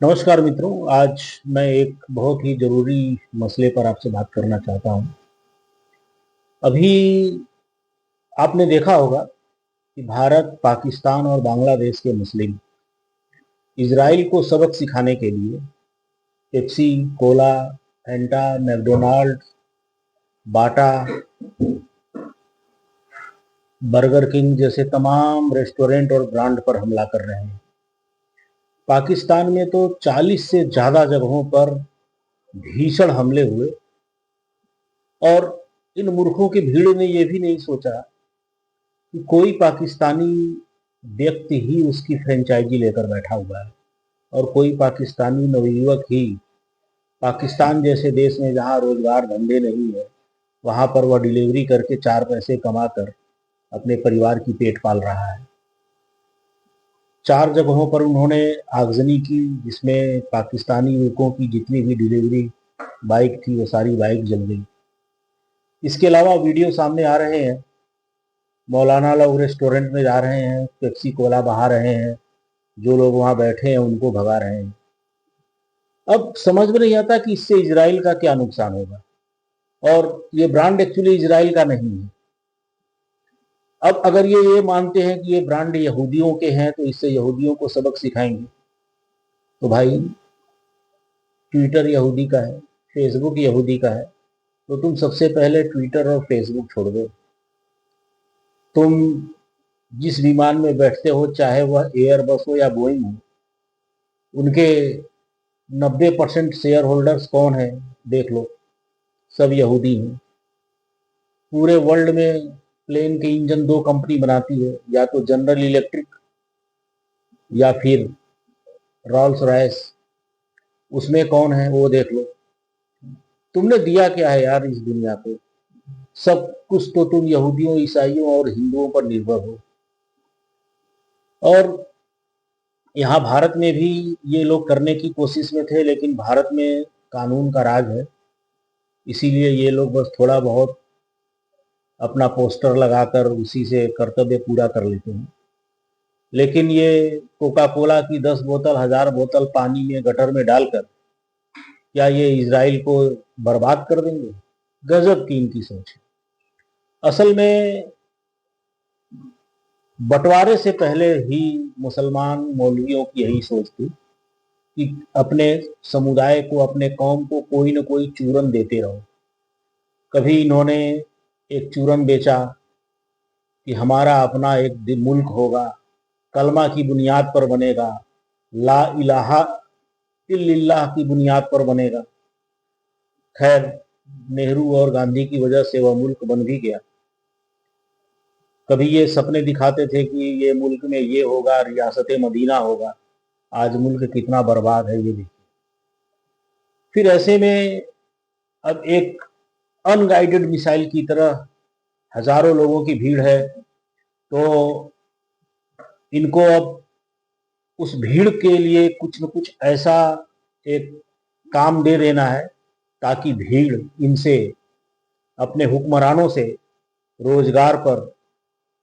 नमस्कार मित्रों। आज मैं एक बहुत ही ज़रूरी मसले पर आपसे बात करना चाहता हूँ। अभी आपने देखा होगा कि भारत, पाकिस्तान और बांग्लादेश के मुस्लिम इज़राइल को सबक सिखाने के लिए पेप्सी, कोला, फैंटा, मैकडॉनल्ड्स, बाटा, बर्गर किंग जैसे तमाम रेस्टोरेंट और ब्रांड पर हमला कर रहे हैं। पाकिस्तान में तो 40 से ज़्यादा जगहों पर भीषण हमले हुए और इन मूर्खों की भीड़ ने यह भी नहीं सोचा कि कोई पाकिस्तानी व्यक्ति ही उसकी फ्रेंचाइजी लेकर बैठा हुआ है और कोई पाकिस्तानी नवयुवक ही पाकिस्तान जैसे देश में जहां रोजगार धंधे नहीं है वहां पर वह डिलीवरी करके 4 पैसे कमाकर अपने परिवार की पेट पाल रहा है। 4 जगहों पर उन्होंने आगजनी की जिसमें पाकिस्तानी युवकों की जितनी भी डिलीवरी बाइक थी वो सारी बाइक जल गई। इसके अलावा वीडियो सामने आ रहे हैं, मौलाना लोग रेस्टोरेंट में जा रहे हैं, पेप्सी कोला बहा रहे हैं, जो लोग वहां बैठे हैं उनको भगा रहे हैं। अब समझ में नहीं आता कि इससे इजराइल का क्या नुकसान होगा। और ये ब्रांड एक्चुअली इजराइल का नहीं है। अब अगर ये मानते हैं कि ये ब्रांड यहूदियों के हैं तो इससे यहूदियों को सबक सिखाएंगे, तो भाई ट्विटर यहूदी का है, फेसबुक यहूदी का है, तो तुम सबसे पहले ट्विटर और फेसबुक छोड़ दो। तुम जिस विमान में बैठते हो, चाहे वह एयरबस हो या बोइंग हो, उनके 90% शेयर होल्डर्स कौन है देख लो, सब यहूदी हैं। पूरे वर्ल्ड में प्लेन के इंजन 2 कंपनी बनाती है, या तो जनरल इलेक्ट्रिक या फिर रॉल्स रॉयस। उसमें कौन है वो देख लो। तुमने दिया क्या है यार इस दुनिया को? सब कुछ तो तुम यहूदियों, ईसाइयों और हिंदुओं पर निर्भर हो। और यहाँ भारत में भी ये लोग करने की कोशिश में थे, लेकिन भारत में कानून का राज है, इसीलिए ये लोग बस थोड़ा बहुत अपना पोस्टर लगाकर उसी से कर्तव्य पूरा कर लेते हैं। लेकिन ये कोका कोला की 10 बोतल, 1000 बोतल पानी में गटर में डालकर क्या ये इजराइल को बर्बाद कर देंगे? गजब की इनकी सोच है। असल में बंटवारे से पहले ही मुसलमान मौलवियों की यही सोच थी कि अपने समुदाय को, अपने कौम को कोई न कोई चूरन देते रहो। कभी इन्होंने एक चूरन बेचा कि हमारा अपना एक मुल्क होगा, कलमा की बुनियाद पर बनेगा, ला इलाहा इल्लल्लाह की बुनियाद पर बनेगा। खैर, नेहरू और गांधी की वजह से वह मुल्क बन भी गया। कभी ये सपने दिखाते थे कि ये मुल्क में ये होगा, रियासत मदीना होगा। आज मुल्क कितना बर्बाद है ये देखिए। फिर ऐसे में अब एक अनगाइडेड मिसाइल की तरह हजारों लोगों की भीड़ है, तो इनको अब उस भीड़ के लिए कुछ न कुछ ऐसा एक काम दे देना है ताकि भीड़ इनसे, अपने हुक्मरानों से रोजगार पर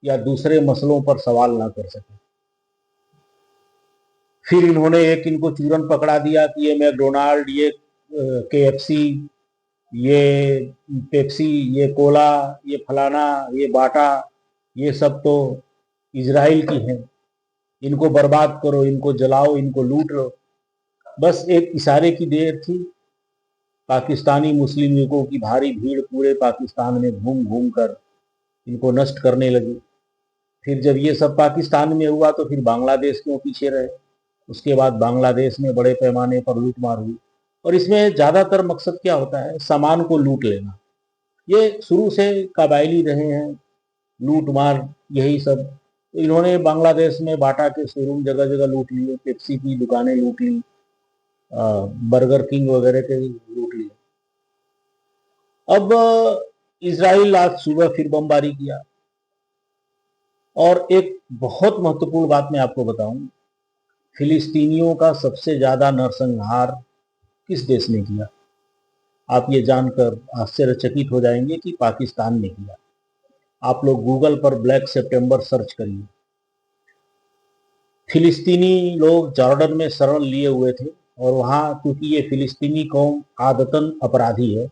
या दूसरे मसलों पर सवाल ना कर सके। फिर इन्होंने एक इनको चूरन पकड़ा दिया कि ये मैकडोनाल्ड, ये केएफसी, ये पेप्सी, ये कोला, ये फलाना, ये बाटा, ये सब तो इजराइल की हैं। इनको बर्बाद करो, इनको जलाओ, इनको लूट लो। बस एक इशारे की देर थी। पाकिस्तानी मुस्लिम युवकों की भारी भीड़ पूरे पाकिस्तान में घूम घूम कर इनको नष्ट करने लगी। फिर जब ये सब पाकिस्तान में हुआ तो फिर बांग्लादेश क्यों पीछे रहे? उसके बाद बांग्लादेश में बड़े पैमाने पर लूटमार हुई। और इसमें ज़्यादातर मकसद क्या होता है? सामान को लूट लेना। ये शुरू से कबायली रहे हैं, लूट मार, यही सब। तो इन्होंने बांग्लादेश में बाटा के शोरूम जगह जगह लूट लिए, पेप्सी की दुकानें लूट ली, बर्गर किंग वगैरह के लूट लिए। अब इसराइल आज सुबह फिर बमबारी किया। और एक बहुत महत्वपूर्ण बात मैं आपको बताऊं, फिलिस्तीनियों का सबसे ज्यादा नरसंहार किस देश ने किया? आप ये जानकर आश्चर्यचकित हो जाएंगे कि पाकिस्तान ने किया। आप लोग गूगल पर ब्लैक सितंबर सर्च करिए। फिलिस्तीनी लोग जॉर्डन में शरण लिए हुए थे और वहाँ क्योंकि ये फिलिस्तीनी कौम आदतन अपराधी है,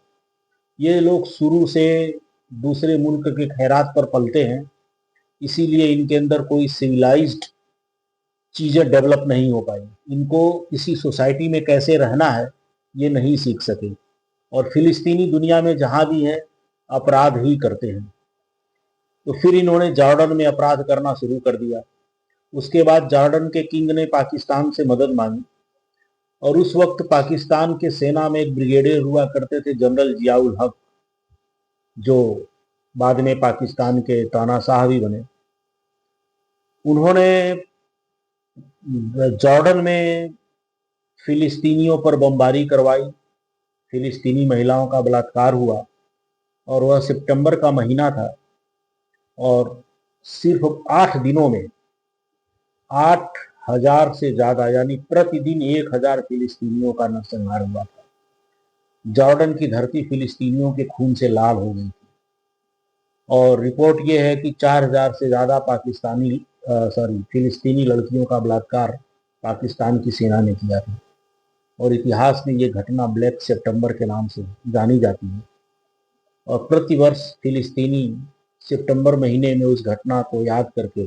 ये लोग शुरू से दूसरे मुल्क के खैरात पर पलते हैं, इसीलिए इनके अंदर कोई सिविलाइज्ड चीज़ें डेवलप नहीं हो पाई। इनको किसी सोसाइटी में कैसे रहना है ये नहीं सीख सके, और फिलिस्तीनी दुनिया में जहाँ भी हैं अपराध ही करते हैं। तो फिर इन्होंने जॉर्डन में अपराध करना शुरू कर दिया। उसके बाद जॉर्डन के किंग ने पाकिस्तान से मदद मांगी, और उस वक्त पाकिस्तान के सेना में एक ब्रिगेडियर हुआ करते थे जनरल जियाउल हक, जो बाद में पाकिस्तान के तानाशाह भी बने। उन्होंने जॉर्डन में फिलिस्तीनियों पर बमबारी करवाई, फिलिस्तीनी महिलाओं का बलात्कार हुआ, और वह सितंबर का महीना था, और सिर्फ 8 दिनों में 8,000 से ज्यादा यानी प्रतिदिन 1,000 फिलिस्तीनियों का नरसंहार हुआ था। जॉर्डन की धरती फिलिस्तीनियों के खून से लाल हो गई थी, और रिपोर्ट यह है कि 4,000 से ज्यादा फिलिस्तीनी लड़कियों का बलात्कार पाकिस्तान की सेना ने किया था, और इतिहास में ये घटना ब्लैक सितंबर के नाम से जानी जाती है। और प्रतिवर्ष फिलिस्तीनी सितंबर महीने में उस घटना को याद करके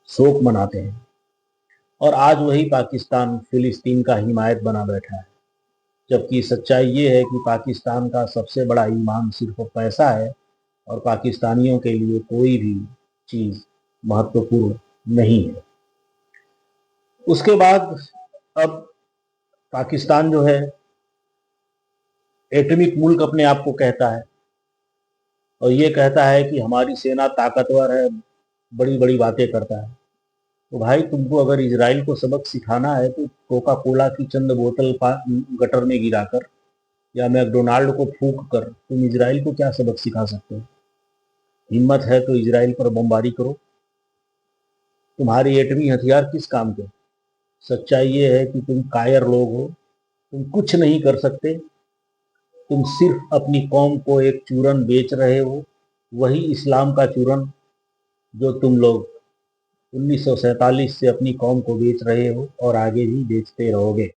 शोक मनाते हैं, और आज वही पाकिस्तान फिलिस्तीन का हिमायत बना बैठा है, जबकि सच्चाई ये है कि पाकिस्तान का सबसे बड़ा ईमान सिर्फ पैसा है, और पाकिस्तानियों के लिए कोई भी चीज़ महत्वपूर्ण नहीं है। उसके बाद अब पाकिस्तान जो है एटॉमिक मुल्क अपने आप को कहता है, और ये कहता है कि हमारी सेना ताकतवर है, बड़ी बड़ी बातें करता है। तो भाई तुमको अगर इजराइल को सबक सिखाना है तो कोका कोला की चंद बोतल गटर में गिराकर या मैकडोनाल्ड को फूंक कर तुम इजराइल को क्या सबक सिखा सकते हो? हिम्मत है तो इजराइल पर बमबारी करो। तुम्हारी एटमी हथियार किस काम के? सच्चाई ये है कि तुम कायर लोग हो, तुम कुछ नहीं कर सकते, तुम सिर्फ अपनी कौम को एक चूरन बेच रहे हो, वही इस्लाम का चूरन जो तुम लोग 1947 से अपनी कौम को बेच रहे हो और आगे भी बेचते रहोगे।